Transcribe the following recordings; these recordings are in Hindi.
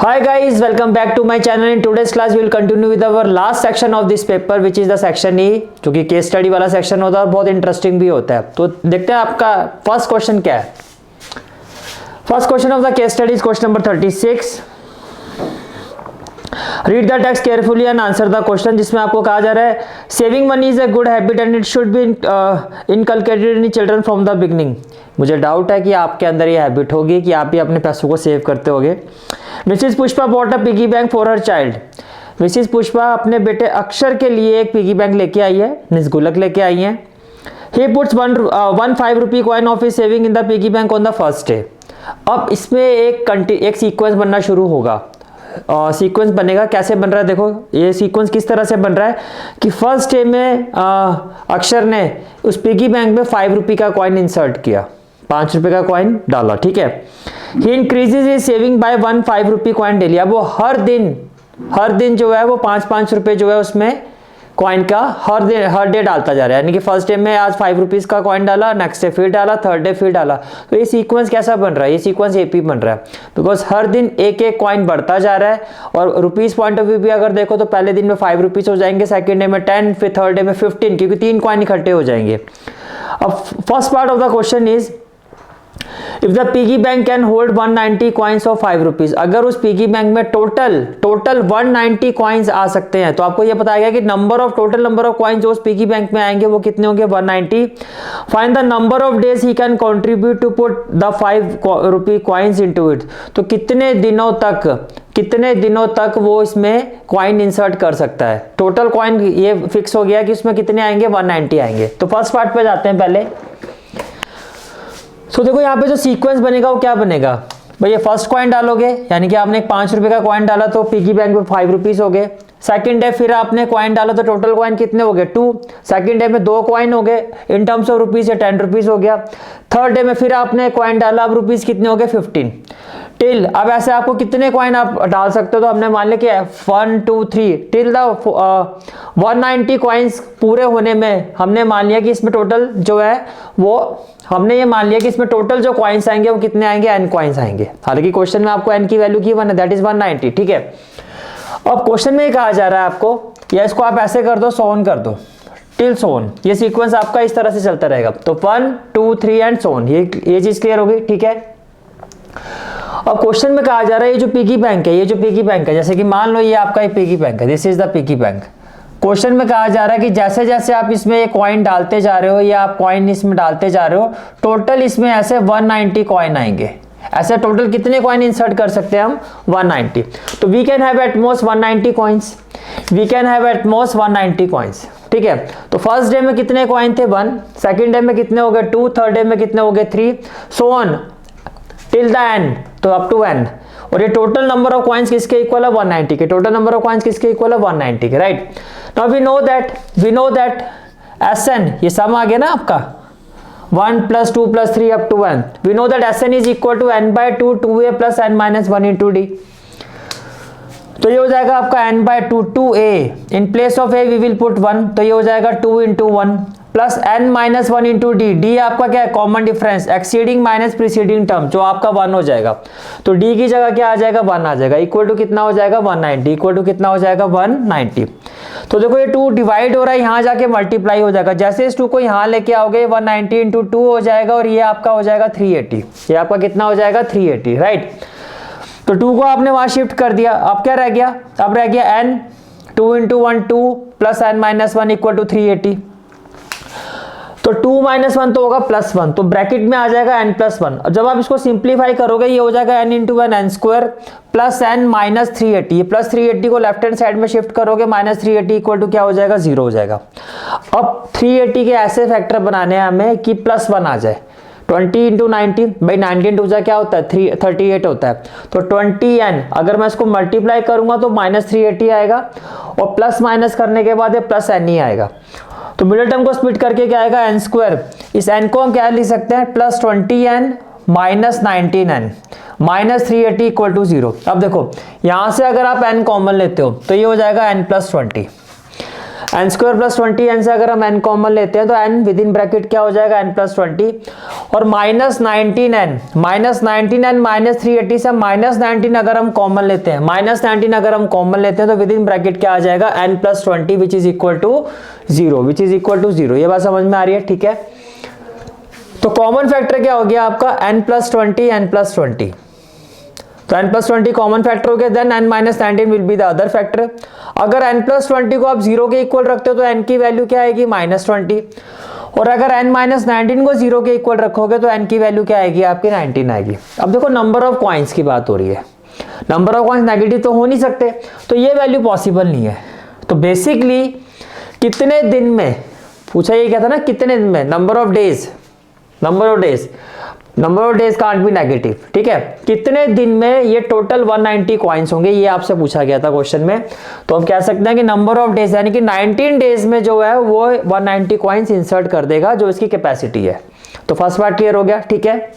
Hi guys, welcome back to my channel. In today's class we will continue with our last section of this paper which is the section E, जो कि केस स्टडी वाला सेक्शन होता है और बहुत इंटरेस्टिंग भी होता है। तो देखते हैं आपका फर्स्ट क्वेश्चन क्या है। First question of the case study is question number 36। Read the text carefully and answer the question, जिसमें आपको कहा जा रहा है saving money is a good habit and it should be inculcated in children from the beginning. मुझे डाउट है कि आपके अंदर ये हैबिट होगी कि आप भी अपने पैसों को सेव करते होगे। Mrs Pushpa bought a piggy bank for her child. Mrs Pushpa अपने बेटे अक्षर के लिए एक पिगी बैंक लेके आई है, निस्गुल्लक लेके आई है। He puts one 5 rupee coin of his saving in the piggy bank on the first day. अब इसमें एक सीक्वेंस बनना शुरू होगा। सीक्वेंस बनेगा, कैसे बन रहा है देखो। ये सीक्वेंस किस तरह से बन रहा है कि फर्स्ट डे में अक्षर ने उस पिगी बैंक में 5 रुपी का कॉइन इंसर्ट किया, 5 रुपए का कॉइन डाला, ठीक है। He increases his saving by 1 5 rupee coin daily. अब वो हर दिन जो है वो 5 रुपए जो है उसमें कॉइन का हर डे डालता जा रहा है। यानी कि फर्स्ट डे में आज 5 रुपीज का कॉइन डाला, नेक्स्ट डे फिर डाला, थर्ड डे फिर डाला। तो ये सीक्वेंस कैसा बन रहा है? ये सीक्वेंस एपी बन रहा है बिकॉज हर दिन एक एक कॉइन बढ़ता जा रहा है। और रुपीज पॉइंट ऑफ व्यू भी अगर देखो तो पहले दिन में 5 रुपीज हो जाएंगे, सेकेंड डे में 10, फिर थर्ड डे में 15, क्योंकि 3 कॉइन इकट्ठे हो जाएंगे। अब first part of the question is if the piggy bank can hold 190 coins of 5 rupees. अगर उस पिगी बैंक में टोटल 190 कॉइन्स आ सकते हैं तो आपको यह पता गया कि टोटल नंबर ऑफ कॉइन्स जो उस पिगी बैंक में आएंगे वो कितने होंगे? 190। Find the number of days he can contribute to put the 5 rupee coins into it. तो कितने दिनों तक वो इसमें कॉइन इंसर्ट कर सकता है। टोटल कॉइन ये फिक्स हो गया कि उसमें कितने आएंगे? 190 आएंगे। तो फर्स्ट पार्ट पे जाते हैं पहले। तो देखो यहाँ पे जो सीक्वेंस बनेगा वो क्या बनेगा भाई, ये फर्स्ट कॉइन डालोगे यानी कि आपने 5 रुपए का कॉइन डाला तो पिगी बैंक में 5 रुपीज हो गए। सेकंड डे फिर आपने कॉइन डाला तो टोटल कॉइन कितने हो गए? 2। सेकंड डे में 2 कॉइन हो गए, इन टर्म्स ऑफ रुपीज ये 10 रुपीज हो गया। थर्ड डे में फिर आपने कॉइन डाला, अब रुपीज कितने हो गए? 15 टिल। अब ऐसे आपको कितने कॉइन आप डाल सकते हो? तो हमने मान लिया कि 1 2 3 टिल द 190 कॉइन्स पूरे होने में हमने मान लिया कि इसमें टोटल जो है वो हमने ये मान लिया कि इसमें टोटल जो कॉइन्स आएंगे वो कितने आएंगे? n कॉइन्स आएंगे। हालांकि क्वेश्चन में आपको n की वैल्यू गिवन है, दैट इज 190, ठीक है। अब क्वेश्चन में कहा जा रहा है आपको या इसको आप ऐसे कर दो, सोन कर दो, टिल सोन। ये सीक्वेंस आपका इस तरह से चलता रहेगा। तो 1 2 3 एंड सोन। ये चीज क्लियर होगी, ठीक है। अब क्वेश्चन में कहा जा रहा है ये जो पिगी बैंक है, जैसे कि मान लो ये आपका एक पिगी बैंक है, this is the piggy bank. Question में कहा जा रहा है कि जैसे जैसे आप इसमें एक कॉइन डालते जा रहे हो या आप कॉइन इसमें डालते जा रहे हो, टोटल इसमें ऐसे 190 कॉइन आएंगे। ऐसे टोटल कितने कॉइन इंसर्ट कर सकते हैं हम? 190। तो we can have at most 190 coins, ठीक है। तो फर्स्ट डे में कितने कॉइन थे? 1। सेकंड डे में कितने हो गए? 2। थर्ड डे में कितने हो गए? 3, so on till the end, तो अप टू n। और ये टोटल नंबर ऑफ कॉइन्स किसके इक्वल है? 190 के। टोटल नंबर ऑफ कॉइन्स किसके इक्वल है? 190 के, right. Now we know that Sn, ये सम आ गया ना आपका 1 + 2 + 3 up to n। We know that Sn is equal to n/2 2a + n - 1 into d। तो ये हो जाएगा आपका n/2 2a। In place of a we will put 1, तो ये हो जाएगा 2 × 1 plus n - 1 into d। d आपका क्या है? Common difference, exceeding minus preceding term, जो आपका 1 हो जाएगा। तो d की जगह क्या आ जाएगा? 1 आ जाएगा। इक्वल टू कितना हो जाएगा? 190। इक्वल टू कितना हो जाएगा? 190। तो देखो ये 2 डिवाइड हो रहा है, यहाँ जाके मल्टीप्लाई हो जाएगा। जैसे इस 2 को यहाँ लेके आओगे 190 × 2 हो जाएगा और ये आपका हो जाएगा 380। ये आपका कितना हो जाएगा? 380, राइट। तो 2 को आपने वहां शिफ्ट कर दिया। अब क्या रह गया? अब रह गया n, 2 × 1 2 plus n - 1 equal to 380। तो 2 - 1 तो होगा +1, तो ब्रैकेट में आ जाएगा n + 1। और जब आप इसको सिंप्लीफाई करोगे ये हो जाएगा n × 1 n² प्लस n - 380। ये प्लस 380 को लेफ्ट हैंड साइड में शिफ्ट करोगे, -380 इक्वल टू क्या हो जाएगा? 0 हो जाएगा। अब 380 के ऐसे फैक्टर बनाने हैं हमें कि +1 आ जाए। 20 × 90 भाई 19 2 क्या होता है? 38 होता है। तो 20n अगर मैं इसको मल्टीप्लाई करूंगा तो -380 आएगा और प्लस माइनस करने के बाद ये +n ही आएगा। तो मिडिल टर्म को स्प्लिट करके क्या आएगा? n²। इस n को हम क्या लिख सकते हैं? +20n - 19n -380 equal to 0। अब देखो यहां से अगर आप n कॉमन लेते हो तो ये हो जाएगा n + 20। N square plus 20, n से अगर हम एन कॉमन लेते हैं तो एन विद इन ब्रैकेट क्या हो जाएगा, एन प्लस 20 और माइनस 19 एन माइनस 380 से माइनस 19 अगर हम कॉमन लेते हैं, माइनस 19 अगर हम कॉमन लेते हैं तो विद इन ब्रैकेट क्या आ जाएगा, n plus 20 which is equal to 0, ये बात समझ में आ रही है, ठीक है। तो कॉमन फैक्टर क्या हो गया आपका, n प्लस 20, तो n प्लस 20 कॉमन फैक्टर हो गया, then n minus 19 will be the other factor. अगर n प्लस 20 को आप 0 के इक्वल रखते हो तो n की वैल्यू क्या आएगी, माइनस 20, और अगर n माइनस 19 को 0 के इक्वल रखोगे तो n की वैल्यू क्या आएगी आपकी, 19 आएगी। अब देखो नंबर ऑफ कॉइन्स की बात हो रही है, नंबर ऑफ कॉइन्स नेगेटिव तो हो नहीं सकते, तो ये वैल्यू पॉसिबल नहीं है। तो बेसिकली कितने दिन में पूछा, ये क्या था ना, कितने दिन में, number of days can't be negative, ठीक है। कितने दिन में ये टोटल 190 कॉइन्स होंगे, ये आपसे पूछा गया था क्वेश्चन में। तो हम कह सकते हैं कि नंबर ऑफ डेज यानी कि 19 डेज में जो है वो 190 कॉइन्स इंसर्ट कर देगा, जो इसकी कैपेसिटी है। तो फर्स्ट पार्ट क्लियर हो गया, ठीक है।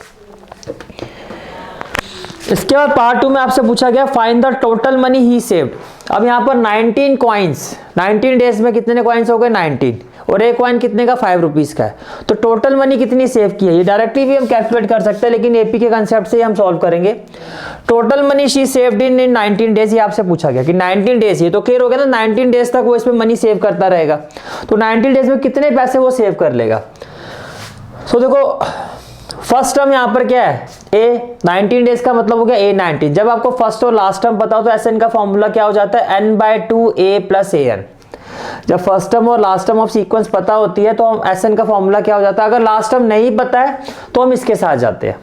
इसके बाद पार्ट 2 में आपसे पूछा गया find the total money he saved. अब यहाँ पर 19 कॉइन्स, 19 डेज में कितने कॉइन्स हो गए, 19, और एक कॉइन कितने का, 5 रुपीज का है। तो टोटल मनी कितनी सेव की है, ये डायरेक्टली भी हम कैलकुलेट कर सकते हैं, लेकिन एपी के कंसेप्ट से ही हम सॉल्व करेंगे। Total money she saved in 19 days, ये आपसे पूछा गया कि 19 डेज, ये तो क्लियर हो गया ना, 19 डेज तक वो इसमें मनी सेव करता रहेगा। तो 19 डेज में कितने पैसे वो सेव कर लेगा। सो देखो फर्स्ट टर्म यहाँ पर क्या है, ए 19 डेज का मतलब हो गया ए 19। जब आपको फर्स्ट और लास्ट टर्म पता हो तो एस एन का फॉर्मूला क्या हो जाता है, n/2 a plus a n. जब फर्स्ट टर्म और लास्ट टर्म ऑफ सीक्वेंस पता होती है तो हम एस एन का फॉर्मूला क्या हो जाता है, अगर लास्ट टर्म नहीं पता है तो हम इसके साथ जाते हैं,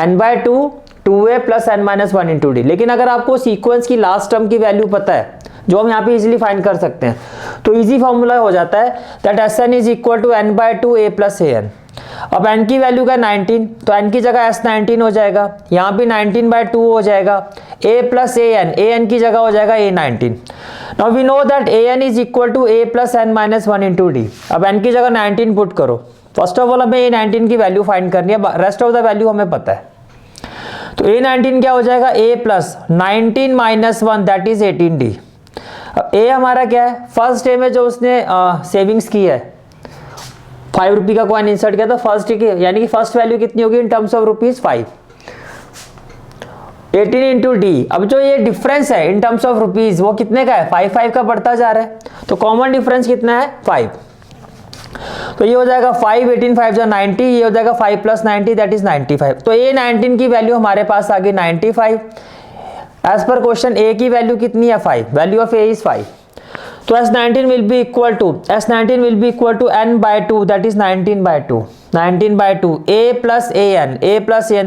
n/2 2a plus n minus 1 into D. लेकिन अगर आपको सीक्वेंस की लास्ट टर्म की वैल्यू पता है, जो हम यहाँ पे इजीली फाइंड कर सकते हैं, तो इजी फॉर्मूला हो जाता है that S n is equal to n/2 a plus a n. अब n की वैल्यू का 19, तो n की जगह s19 हो जाएगा, यहाँ भी 19/2 हो जाएगा, a प्लस ए एन की जगह हो जाएगा a19। Now we know that an is equal to a plus n minus 1 into d. अब n की जगह 19 पुट करो, फर्स्ट ऑफ ऑल हमें a19 की वैल्यू फाइंड करनी है, रेस्ट ऑफ द वैल्यू हमें पता है। तो a19 क्या हो जाएगा, a plus 19 minus 1 that is 18d। अब a हमारा क्या है, फर्स्ट डे में जो उसने सेविंग्स की है, 5 रुपये का कॉइन इंसर्ट किया, तो फर्स्ट की यानी कि फर्स्ट वैल्यू कितनी होगी in terms of rupees 5, 18 into d. अब जो ये डिफरेंस है इन टर्म्स ऑफ रुपीज वो कितने का है, 5 का बढ़ता जा रहा है, तो कॉमन डिफरेंस कितना है 5। तो ये हो जाएगा 5, 18 5 जो 90, ये हो जाएगा 5 प्लस 90 दैट इज 95। तो ए 19 की वैल्यू हमारे पास आ गई 95। एज पर क्वेश्चन ए की वैल्यू कितनी है 5, वैल्यू ऑफ ए इज 5। तो S19 will be equal to n/2 that is 19/2 a plus an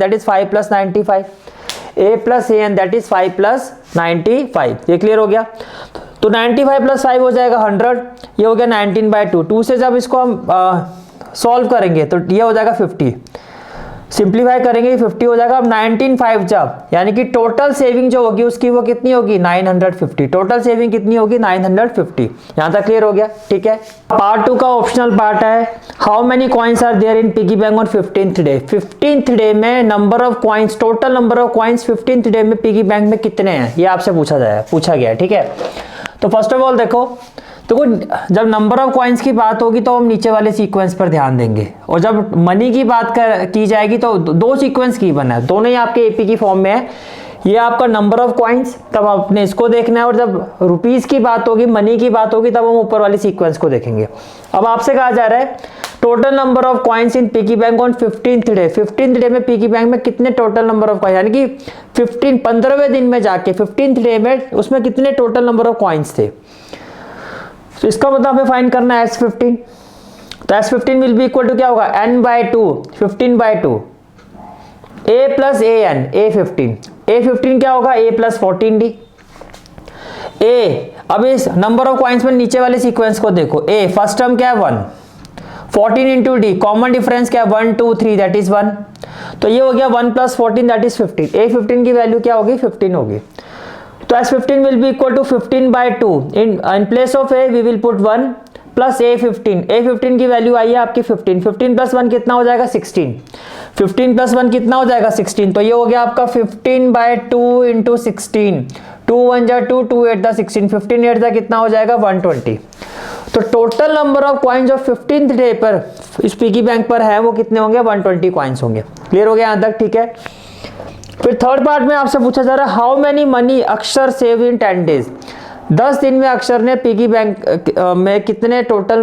that is 5 plus 95, a plus an that is 5 plus 95। ये क्लियर हो गया। तो 95 प्लस 5 हो जाएगा 100, ये हो गया 19/2। 2 से जब इसको हम सॉल्व करेंगे तो ये हो जाएगा 50, सिंप्लीफाई करेंगे 50 हो जाएगा। अब 19/5 जब यानी कि टोटल सेविंग जो होगी उसकी वो कितनी होगी 950, टोटल सेविंग कितनी होगी 950। यहां तक क्लियर हो गया, ठीक है। पार्ट 2 का ऑप्शनल पार्ट है, how many coins are there in piggy bank on 15th day. 15th day में number of coins, total number of coins 15th day में पिगी बैंक में कितने हैं, ये आपसे पूछा गया, ठीक है। तो फर्स्ट ऑफ ऑल देखो जब नंबर ऑफ कॉइन्स की बात होगी तो हम नीचे वाले सीक्वेंस पर ध्यान देंगे, और जब मनी की बात की जाएगी तो दो सीक्वेंस की बना है, दोनों ही आपके एपी की फॉर्म में है। ये आपका नंबर ऑफ कॉइन्स, तब आपने इसको देखना है, और जब रुपीस की बात होगी, मनी की बात होगी, तब हम ऊपर वाली सीक्वेंस को देखेंगे। अब आपसे कहा जा रहा है total number of coins in piggy bank on 15th day. 15th day में पिगी बैंक में कितने टोटल नंबर ऑफ कॉइन्स, यानी कि 15वें दिन में जाके 15th डे में उसमें कितने टोटल नंबर ऑफ कॉइन्स थे। तो इसका मतलब हमें फाइंड करना है S15। तो S15 will be equal to क्या होगा n/2 15/2 a plus a N a15 क्या होगा a प्लस 14d a। अब इस नंबर ऑफ कॉइन्स में नीचे वाले सीक्वेंस को देखो, a फर्स्ट टर्म क्या है 1, 14 इंटू डी, कॉमन डिफरेंस क्या है 1 2 3 दैट इज 1। तो ये हो गया 1 प्लस 14 दैट इज 15। a15 की वैल्यू क्या होगी 15 होगी। तो S15 will be equal to 15/2 in place of a we will put 1 plus a15 की वैल्यू आई है आपकी 15 प्लस 1 कितना हो जाएगा 16, 15 प्लस 1 कितना हो जाएगा 16। तो ये हो गया आपका 15/2 इंटू 16, 2 1 जा 2 2 8 जा 16, 15 8 जा कितना हो जाएगा 120। तो टोटल नंबर ऑफ कॉइन्स जो 15th डे पर इस पिगी बैंक पर है वो कितने होंगे, 120 कॉइन्स होंगे। क्लियर हो गया यहाँ तक, ठीक है। फिर थर्ड पार्ट में आपसे पूछा जा रहा है हाउ मेनी मनी अक्षर सेव इन 10 डेज। 10 दिन में अक्षर ने पिगी बैंक में कितने टोटल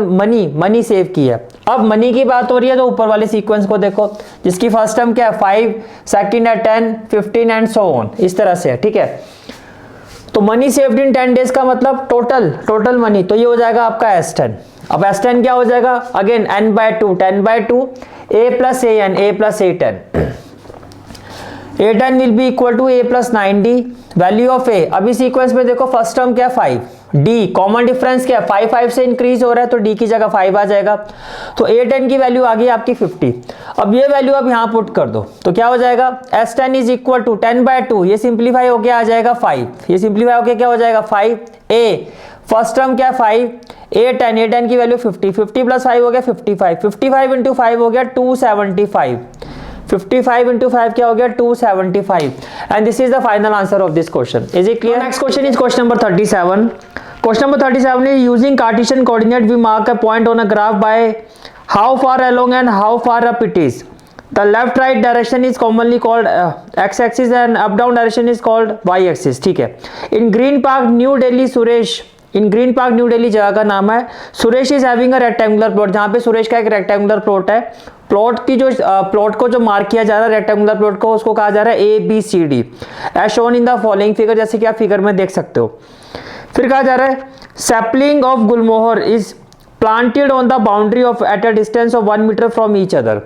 मनी सेव की है। अब मनी की बात हो रही है तो ऊपर वाले सीक्वेंस को देखो, जिसकी फर्स्ट टर्म क्या है 5, सेकंड है 10, 15 एंड सो ऑन, इस तरह से है, ठीक है। तो मनी सेव्ड इन 10 डेज का मतलब टोटल मनी, तो ये हो जाएगा आपका S10। अब S10 क्या हो जाएगा, again n/2, 10/2 a plus an, a plus a10, a10 will be equal to a plus 9d, value of a। अभी सीक्वेंस में देखो फर्स्ट टर्म क्या है 5, d कॉमन डिफरेंस क्या है 5 5 से इंक्रीज हो रहा है तो d की जगह 5 आ जाएगा, तो a10 की वैल्यू आ गई आपकी 50। अब ये वैल्यू अब यहाँ पुट कर दो तो क्या हो जाएगा, S10 इज इक्वल टू 10/2, ये सिंप्लीफाई होके आ जाएगा 5, ये सिंप्लीफाई होके क्या हो जाएगा 5, a फर्स्ट टर्म क्या 5, a10 की वैल्यू 50, 50 प्लस 5 हो गया 55, 55 इंटू 5 हो गया 275, 55 into 5 क्या हो गया 275, and this is the final answer of this question. Is it clear? Next question is question number 37. Question number 37 is using Cartesian coordinate we mark a point on a graph by how far along and how far up it is. The left right direction is commonly called x axis and up down direction is called y axis, ठीक है। In Green Park New Delhi Suresh, in green park new Delhi जगह का नाम है, Suresh is having a rectangular plot, जहां पे सुरेश का एक रेक्टेंगुलर प्लॉट है। प्लॉट की जो प्लॉट को जो मार्क किया जा रहा है रेक्टेंगुलर प्लॉट को, उसको कहा जा रहा है ABCD as shown in the following figure, जैसे कि आप फिगर में देख सकते हो। फिर कहा जा रहा है sapling of gulmohar is planted on the boundary of at a distance of 1 metre from each other.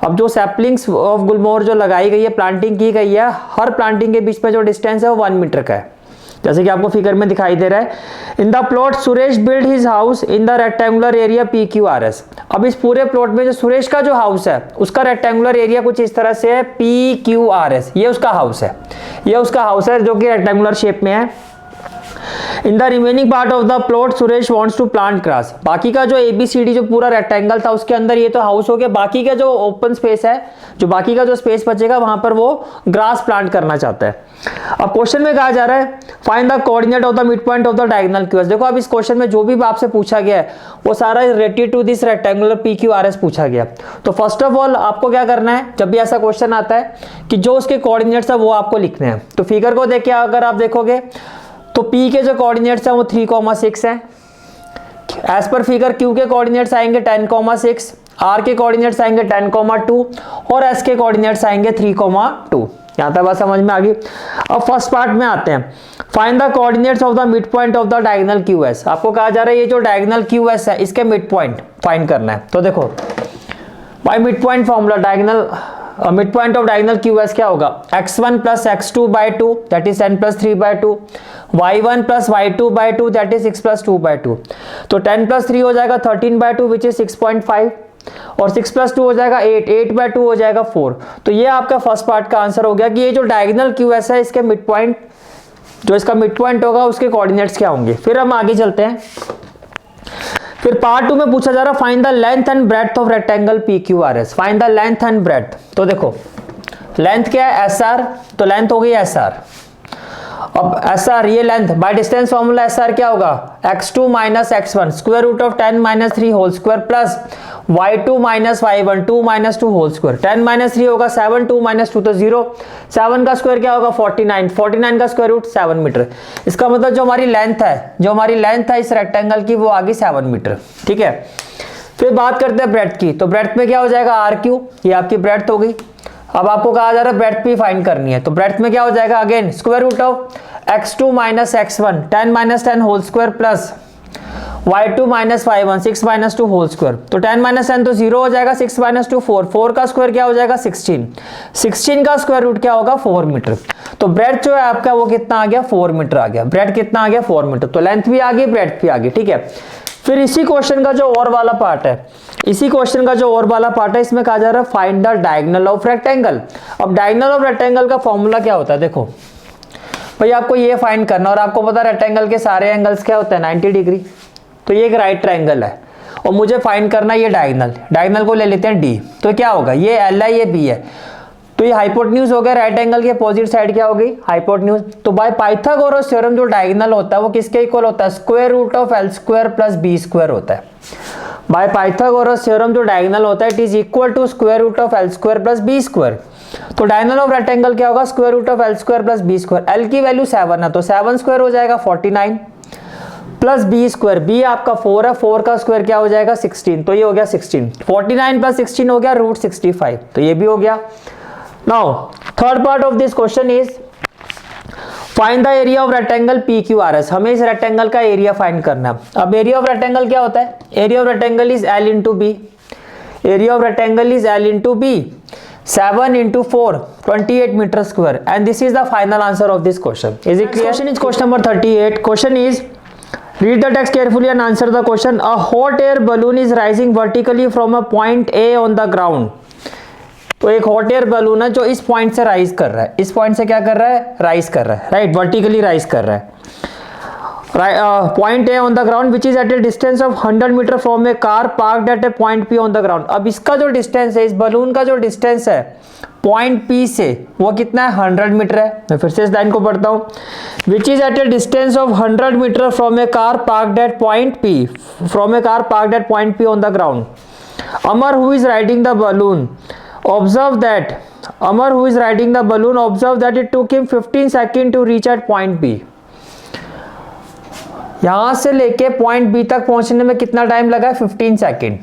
अब जो सैपलिंग्स ऑफ गुलमोहर जो लगाई गई है, प्लांटिंग की गई है, हर प्लांटिंग के बीच में जो डिस्टेंस है वो 1 मीटर का है, जैसे कि आपको फिगर में दिखाई दे रहा है। In the plot Suresh build his house in the rectangular area PQRS। अब इस पूरे प्लॉट में जो सुरेश का जो हाउस है उसका रेक्टेंगुलर एरिया कुछ इस तरह से है PQRS, ये उसका हाउस है, ये उसका हाउस है जो कि रेक्टेंगुलर शेप में है। In the remaining part of the plot Suresh wants to plant grass. बाकी का जो ABCD जो पूरा रेक्टेंगल था उसके अंदर ये तो हाउस हो गया, बाकी का जो ओपन स्पेस है, जो बाकी का जो स्पेस बचेगा वहां पर वो ग्रास प्लांट करना चाहता है। अब क्वेश्चन में कहा जा रहा है find the coordinate of the mid point of the diagonal QS। देखो अब इस क्वेश्चन में जो भी आपसे पूछा गया है वो सारा related to this rectangular PQRS पूछा गया। तो फर्स्ट ऑफ ऑल आपको क्या करना है, जब भी ऐसा क्वेश्चन आता है कि जो उसके कोऑर्डिनेट्स है वो आपको लिखने हैं। तो फिगर को देख के अगर आप देखोगे तो P के जो कोऑर्डिनेट्स हैं वो 3,6 हैं, एज पर फिगर Q के कोऑर्डिनेट्स आएंगे 10,6, R के कोऑर्डिनेट्स आएंगे 10,2 और S के कोऑर्डिनेट्स आएंगे 3,2। यहाँ तक बात समझ में आ गई। अब फर्स्ट पार्ट में आते हैं, find the coordinates of the mid point of the diagonal QS। आपको कहा जा रहा है ये जो डायगोनल QS है इसके मिड पॉइंट फाइंड करना है। तो देखो by mid point formula, diagonal mid point of diagonal QS क्या होगा, x1 plus x2/2 that is 10 plus 3/2, y1 plus y2/2 that is 6 plus 2/2। तो 10 प्लस 3 हो जाएगा 13/2 विच इज 6.5 और 6 प्लस 2 हो जाएगा 8, 8/2 हो जाएगा 4। तो ये आपका फर्स्ट पार्ट का आंसर हो गया कि ये जो डायगोनल QS है इसके मिड पॉइंट, जो इसका मिड पॉइंट होगा उसके कोऑर्डिनेट्स क्या होंगे। फिर हम आगे चलते हैं। फिर पार्ट 2 में पूछा जा रहा है find the length and breadth of rectangle PQRS। Find the length and breadth. तो देखो लेंथ क्या है SR, तो लेंथ हो गई SR। अब SR ये length by distance formula SR क्या होगा, x2 minus x1 square root of 10 minus 3 whole square plus y2 minus y1 2 minus 2 whole square. 10 minus 3 होगा 7, 2 माइनस 2 तो 0, 7 का स्क्वायर क्या होगा 49, 49 का स्क्वायर रूट 7 मीटर। इसका मतलब जो हमारी लेंथ है इस रेक्टेंगल की वो आ गई 7 मीटर, ठीक है। फिर बात करते हैं ब्रेड्थ की। तो ब्रेड्थ में क्या हो जाएगा RQ, ये आपकी ब्रेड्थ हो गई। अब आपको कहा जा रहा है ब्रेड्थ भी फाइंड करनी है। तो ब्रेड्थ में क्या हो जाएगा, again square root of x2 minus x1 10 minus 10 whole square plus y2 minus y1 6 minus 2 whole square. तो 10 माइनस 10 तो 0 हो जाएगा, 6 माइनस 2 4, 4 का स्क्वायर क्या हो जाएगा 16, 16 का स्क्वायर रूट क्या होगा 4 मीटर। तो ब्रेड्थ जो है आपका वो कितना आ गया 4 मीटर आ गया। ब्रेड्थ कितना आ गया 4 मीटर। तो लेंथ भी आ गई, ब्रेड्थ भी आ गई, ठीक है। फिर इसी क्वेश्चन का जो और वाला पार्ट है, इसमें कहा जा रहा है find the diagonal of rectangle. अब डायगोनल ऑफ रेक्टेंगल का फॉर्मूला क्या होता है, देखो भाई आपको ये फाइंड करना, और आपको पता है रेक्टेंगल के सारे एंगल्स क्या होते हैं 90 डिग्री। तो ये एक राइट ट्रायंगल है और मुझे फाइंड करना ये डायगोनल को ले लेते हैं D। तो क्या होगा, ये L है ये B है। तो ये हाइपोटेन्यूज हो गया, राइट एंगल के अपोजिट साइड क्या होगी, हाइपोटेन्यूज। तो बाय पाइथागोरस थ्योरम जो डायगोनल होता है वो किसके इक्वल होता है, square root of l square plus b square होता है। बाय पाइथागोरस थ्योरम जो डायगोनल होता है it is equal to square root of l square plus b square. तो डायगोनल ऑफ रेक्टेंगल क्या होगा, square root of l square plus b square. L की वैल्यू 7 है तो 7 स्क्वायर हो जाएगा 49 प्लस बी स्क्वायर, बी आपका 4 है, 4 का स्क्वायर क्या हो जाएगा 16, तो ये हो गया 16। 49 प्लस 16 हो गया रूट 65, तो ये भी हो गया। Now third part of this question is find the area of rectangle P Q R S. हमें इस रेक्टेंगल का एरिया फाइंड करना है। अब एरिया ऑफ रेक्टेंगल क्या होता है, area of rectangle is l into b, area of rectangle is l into b, 7 into 4 28 meter square, and this is the final answer of this question. Is it clear? Question is question number 38. Question is, read the text carefully and answer the question. A hot air balloon is rising vertically from a point A on the ground. तो एक हॉट एयर बलून है जो इस पॉइंट से राइज कर रहा है, इस पॉइंट से क्या कर रहा है, राइज कर रहा है, राइट, वर्टिकली राइज कर रहा है। Point A on the ground which is at a distance of 100 meter from a car parked at a point P on the ground. अब इसका जो डिस्टेंस है, इस बलून का जो डिस्टेंस है पॉइंट P से वो कितना है, 100 मीटर है। मैं फिर से इस लाइन को पढ़ता हूँ, which is at a distance of 100 meter from a car parked at point P, from a car parked at point P on the ground. Amar who is riding the balloon observe that it took him 15 seconds to reach at point B. यहां से लेके पॉइंट बी तक पहुंचने में कितना टाइम लगा है, 15 सेकेंड।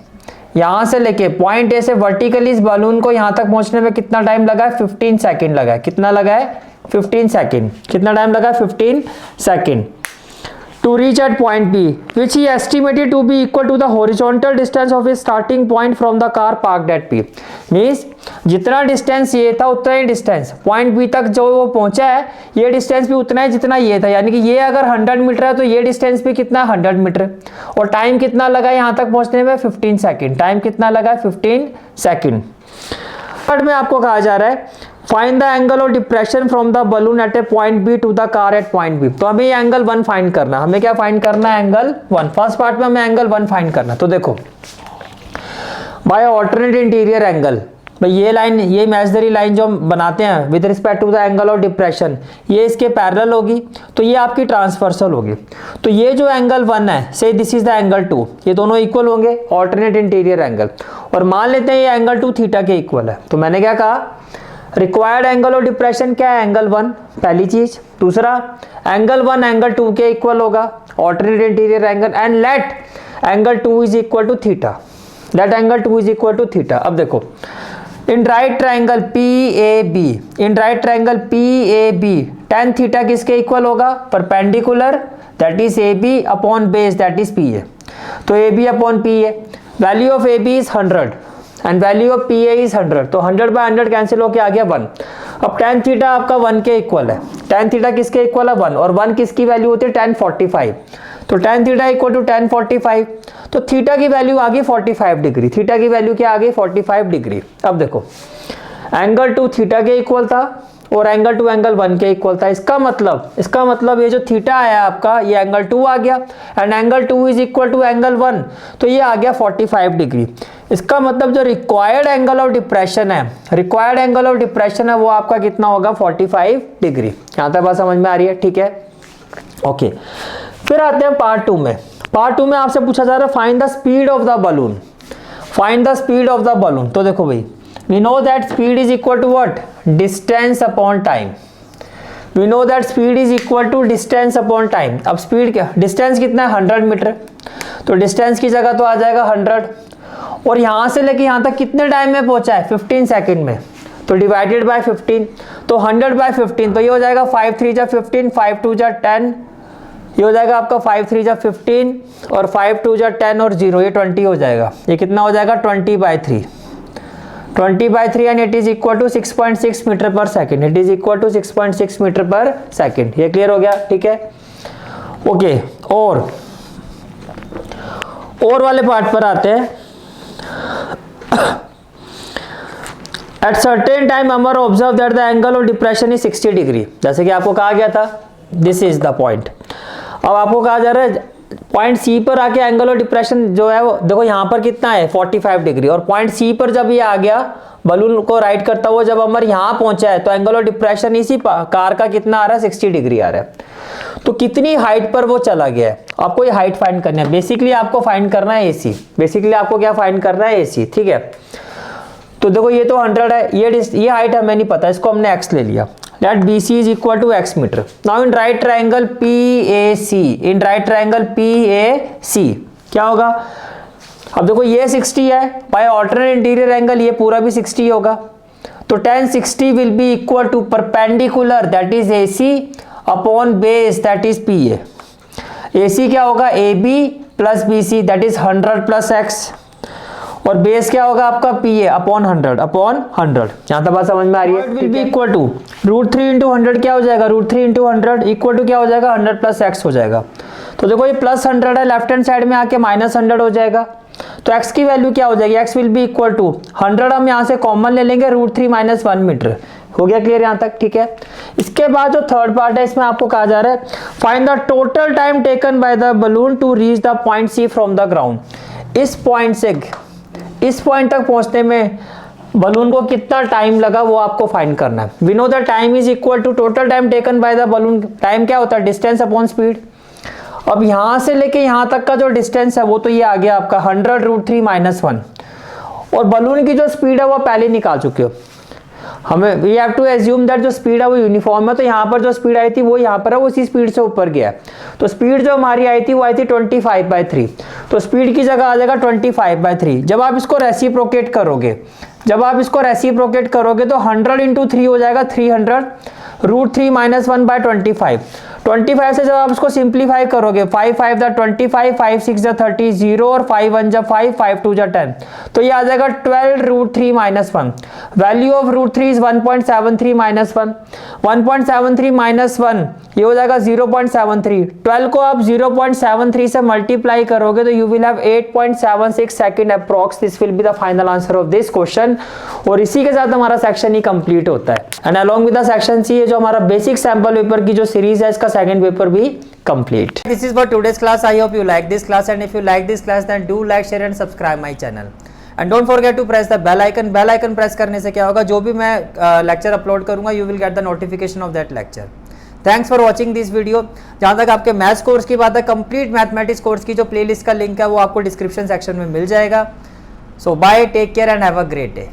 यहां से लेके पॉइंट ए से वर्टिकली इस बलून को यहां तक पहुंचने में कितना टाइम लगा है, 15 सेकेंड लगा है। कितना लगा है, 15 सेकेंड। कितना टाइम लगा है, 15 second. To reach at point b which he estimated to be equal to the horizontal distance of his starting point from the car parked at p. Means जितना डिस्टेंस ये था उतना ही डिस्टेंस पॉइंट बी तक जो वो पहुंचा है, ये डिस्टेंस भी उतना है जितना ये था। यानी कि ये अगर 100 मीटर है तो ये डिस्टेंस भी कितना, 100 मीटर। और टाइम कितना लगा यहां तक पहुंचने में, 15 सेकेंड। टाइम कितना लगा, 15 सेकेंड। थर्ड में आपको कहा जा रहा है find the angle of depression from the balloon at a point b to the car at point b. तो हमें ये एंगल 1 फाइंड करना। हमें क्या फाइंड करना है, एंगल 1। फर्स्ट पार्ट में हमें एंगल 1 फाइंड करना। तो देखो बाय ऑल्टरनेट इंटीरियर एंगल, भाई ये लाइन, ये इमेजिनरी लाइन जो हम बनाते हैं with respect to the angle of depression, ये इसके पैरेलल होगी तो ये आपकी ट्रांसवर्सल होगी। तो ये जो एंगल 1 है, से दिस इज द एंगल 2, ये दोनों इक्वल होंगे, ऑल्टरनेट इंटीरियर एंगल। और मान लेते हैं ये एंगल 2 थीटा के इक्वल है। तो मैंने क्या कहा, रिक्वायर्ड एंगल ऑफ डिप्रेशन क्या है, एंगल 1, पहली चीज। दूसरा, एंगल 1 एंगल 2 के इक्वल होगा, alternate interior angle, and let angle 2 is equal to theta, let angle 2 is equal to theta. अब देखो in right triangle PAB, tan theta किसके इक्वल होगा, perpendicular, that is AB upon base, that is PA। तो AB upon PA, value of AB is 100 and value of PA is 100, तो 100 बाय 100 कैंसिल होके आ गया 1। अब tan थीटा आपका 1 के इक्वल है, tan थीटा किसके इक्वल है, 1, और 1 किसकी वैल्यू होती है, tan 45। तो tan theta equal to tan 45, तो थीटा की वैल्यू आ गई 45 डिग्री। थीटा की वैल्यू क्या आ गई, 45 डिग्री। अब देखो एंगल 2 थीटा के इक्वल था और एंगल 2 एंगल 1 के इक्वल था। इसका मतलब ये जो थीटा आया आपका, ये एंगल 2 आ गया, and angle 2 is equal to angle 1, तो ये आ गया 45 डिग्री। इसका मतलब जो रिक्वायर्ड एंगल ऑफ डिप्रेशन है, वो आपका कितना होगा, 45 डिग्री। यहां तक बात समझ में आ रही है, ठीक है, ओके। फिर आते हैं पार्ट 2 में। पार्ट 2 में आपसे पूछा जा रहा है find the speed of the balloon. तो देखो भाई, we know that speed is equal to what, distance upon time। अब स्पीड क्या, डिस्टेंस कितना है, 100 मीटर, तो डिस्टेंस की जगह तो आ जाएगा 100, और यहां से लेके यहां तक कितने टाइम में पहुंचा है, 15 सेकेंड में, तो डिवाइडेड बाय 15, तो 100 बाय 15, तो ये हो जाएगा 5 3 जा 15, 5 2 जा 10, ये हो जाएगा आपका 5 3 जा 15, और 5 2 जा 10 और 0, ये 20 हो जाएगा। ये कितना हो जाएगा, 20 by 3 and it is equal to 6.6 metre पर सेकेंड। ये क्लियर हो गया, ठीक है, ओके। और वाले पार्ट पर आते हैं। At certain time Amar observe that the angle of depression is 60 degree. जैसे कि आपको कहा गया था, दिस इज द पॉइंट। अब आपको कहा जा रहा है पॉइंट सी पर आके एंगल ऑफ डिप्रेशन जो है वो देखो यहाँ पर कितना है 45 डिग्री, और पॉइंट सी पर जब ये आ गया बलून को राइट करता हुआ जब अमर यहाँ पहुंचा है तो एंगल ऑफ डिप्रेशन इसी कार का कितना आ रहा है 60 डिग्री आ रहा है। तो कितनी हाइट पर वो चला गया है, आपको ये हाइट फाइंड करना है। बेसिकली आपको फाइंड करना है एसी, बेसिकली आपको क्या फाइंड करना है एसी, ठीक है। तो देखो ये तो 100 है, ये हाइट हमें नहीं पता, इसको हमने x ले लिया। Let BC is equal to x metre. Now in right triangle PAC, in right triangle PAC क्या होगा, अब देखो ये 60 है, बाय ऑल्टरनेट इंटीरियर एंगल ये पूरा भी 60 होगा, तो tan 60 will be equal to perpendicular that is AC upon base that is PA। AC क्या होगा AB plus BC that is 100 plus x, और बेस क्या होगा आपका PA अपॉन 100 यहाँ तक बात समझ में आ रही है। Will be equal to √3 into 100 क्या हो जाएगा, √3 इंटू 100 इक्वल टू क्या हो जाएगा 100 प्लस x हो जाएगा। तो देखो ये प्लस 100 है, लेफ्ट हैंड साइड में आके माइनस 100 हो जाएगा, तो x की वैल्यू क्या हो जाएगी, x will be equal to 100 हम यहाँ से कॉमन ले लेंगे √3 माइनस 1 मीटर। हो गया क्लियर यहाँ तक, ठीक है। इसके बाद जो थर्ड पार्ट है इसमें आपको कहा जा रहा है find the total time taken by the balloon to reach the point c from the ground. इस पॉइंट से इस पॉइंट तक पहुंचने में बलून को कितना टाइम लगा वो आपको फाइंड करना है। We know the time is equal to total time taken by the balloon. Time क्या होता है, डिस्टेंस अपॉन स्पीड। अब यहां से लेके यहां तक का जो डिस्टेंस है वो तो ये आ गया आपका 100 √3 माइनस 1, और बलून की जो स्पीड है वो पहले निकाल चुके हो। हमें we have to assume that जो स्पीड है वो यूनिफॉर्म है, तो यहाँ पर जो स्पीड आई थी वो यहाँ पर है, वो उसी स्पीड से ऊपर गया है। तो स्पीड जो हमारी आई थी वो आई थी 25/3, तो स्पीड की जगह आ जाएगा 25/3। जब आप इसको रेसिप्रोकेट करोगे तो 100 इंटू 3 हो जाएगा 300 √3 माइनस 1/25। 25 से जब आप इसको सिंप्लीफाई करोगे 5 5 द 25, 5 6 द 30, 0 और 5 1 जा 5, 5 2 जा 10, तो ये आ जाएगा 12 √3 minus 1। Value of √3 is 1.73 minus 1, 1.73 minus 1 ये हो जाएगा 0.73। 12 को आप 0.73 से मल्टीप्लाई करोगे तो you will have 8.76 second approx. This will be the final answer of this question, और इसी के साथ हमारा सेक्शन ही कंप्लीट होता है। And along with the section c जो हमारा बेसिक सैंपल पेपर की जो सीरीज है इसका सेकंड पेपर भी complete. This is for today's class. I hope you like this class, and if you like this class then do like, share and subscribe my channel, and don't forget to press the bell icon. Bell icon press करने से क्या होगा, जो भी मैं लेक्चर अपलोड करूंगा you will get the notification of that lecture. Thanks for watching this video. जहां तक आपके मैथ्स कोर्स की बात है, कंप्लीट मैथमेटिक्स कोर्स की जो प्लेलिस्ट का लिंक है वो आपको डिस्क्रिप्शन सेक्शन में मिल जाएगा। So bye, take care and have a great day.